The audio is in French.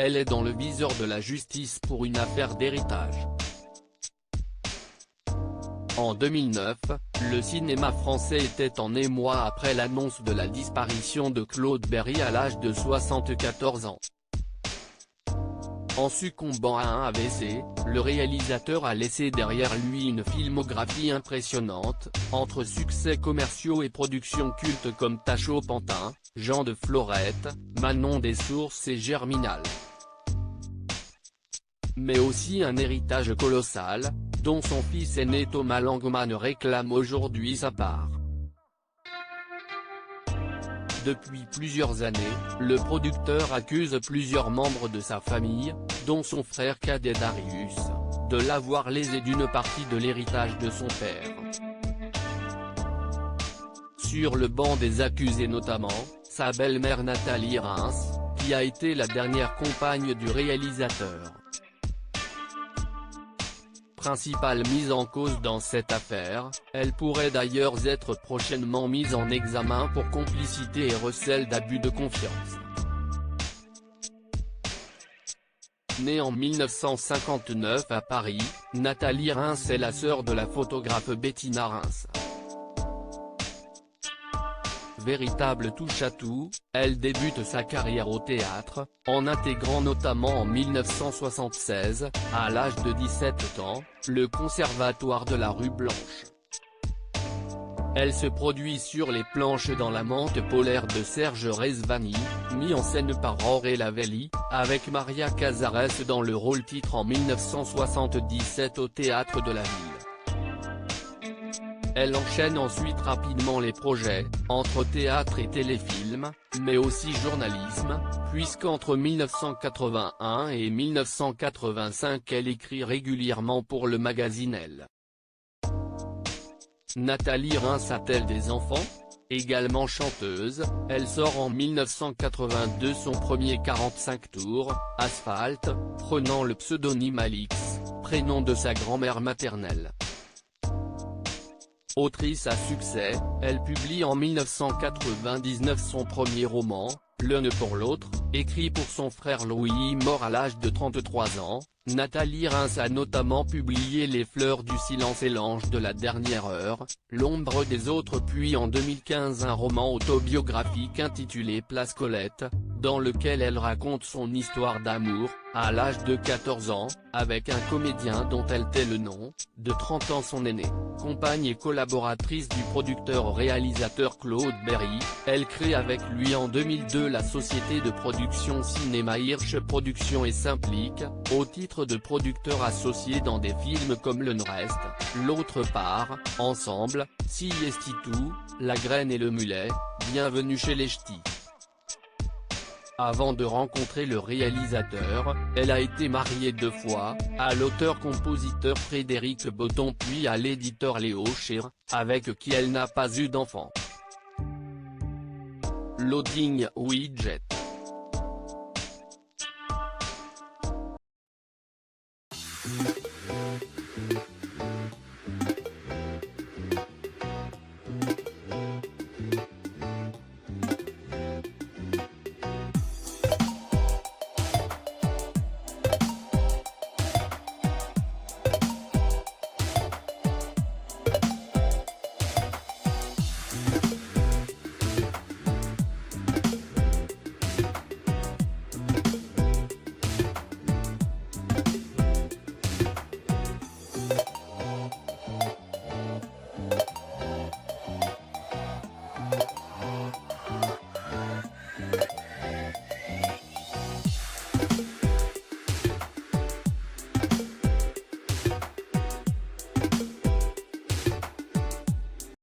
elle est dans le viseur de la justice pour une affaire d'héritage. En 2009, le cinéma français était en émoi après l'annonce de la disparition de Claude Berry à l'âge de 74 ans. En succombant à un AVC, le réalisateur a laissé derrière lui une filmographie impressionnante, entre succès commerciaux et productions cultes comme Tacho Pantin, Jean de Florette, Manon des Sources et Germinal. Mais aussi un héritage colossal, dont son fils aîné Thomas Langman réclame aujourd'hui sa part. Depuis plusieurs années, le producteur accuse plusieurs membres de sa famille, dont son frère cadet Darius, de l'avoir lésé d'une partie de l'héritage de son père. Sur le banc des accusés notamment, sa belle-mère Nathalie Reims, qui a été la dernière compagne du réalisateur. Principale mise en cause dans cette affaire, elle pourrait d'ailleurs être prochainement mise en examen pour complicité et recel d'abus de confiance. Née en 1959 à Paris, Nathalie Reims est la sœur de la photographe Bettina Reims. Véritable touche-à-tout, elle débute sa carrière au théâtre, en intégrant notamment en 1976, à l'âge de 17 ans, le Conservatoire de la rue Blanche. Elle se produit sur les planches dans l'amante polaire de Serge Rezvani, mis en scène par Roré Lavelli, avec Maria Cazares dans le rôle-titre en 1977 au Théâtre de la Ville. Elle enchaîne ensuite rapidement les projets, entre théâtre et téléfilm, mais aussi journalisme, puisqu'entre 1981 et 1985 elle écrit régulièrement pour le magazine Elle. Nathalie Reims a-t-elle des enfants? Également chanteuse, elle sort en 1982 son premier 45 tours, Asphalte, prenant le pseudonyme Alix, prénom de sa grand-mère maternelle. Autrice à succès, elle publie en 1999 son premier roman, L'un pour l'autre, écrit pour son frère Louis mort à l'âge de 33 ans. Nathalie Reims a notamment publié Les fleurs du silence et L'ange de la dernière heure, L'ombre des autres, puis en 2015 un roman autobiographique intitulé Place Colette, dans lequel elle raconte son histoire d'amour, à l'âge de 14 ans, avec un comédien dont elle tait le nom, de 30 ans son aîné. Compagne et collaboratrice du producteur-réalisateur Claude Berry, elle crée avec lui en 2002 la société de production Cinéma Hirsch Productions et s'implique, au titre de producteur associé dans des films comme Le Nrest, L'autre part, Ensemble, Si Esti Tout, La Graine et le Mulet, Bienvenue chez les Ch'tis. Avant de rencontrer le réalisateur, elle a été mariée 2 fois, à l'auteur-compositeur Frédéric Botton puis à l'éditeur Léo Scheer, avec qui elle n'a pas eu d'enfant. Loading Widget.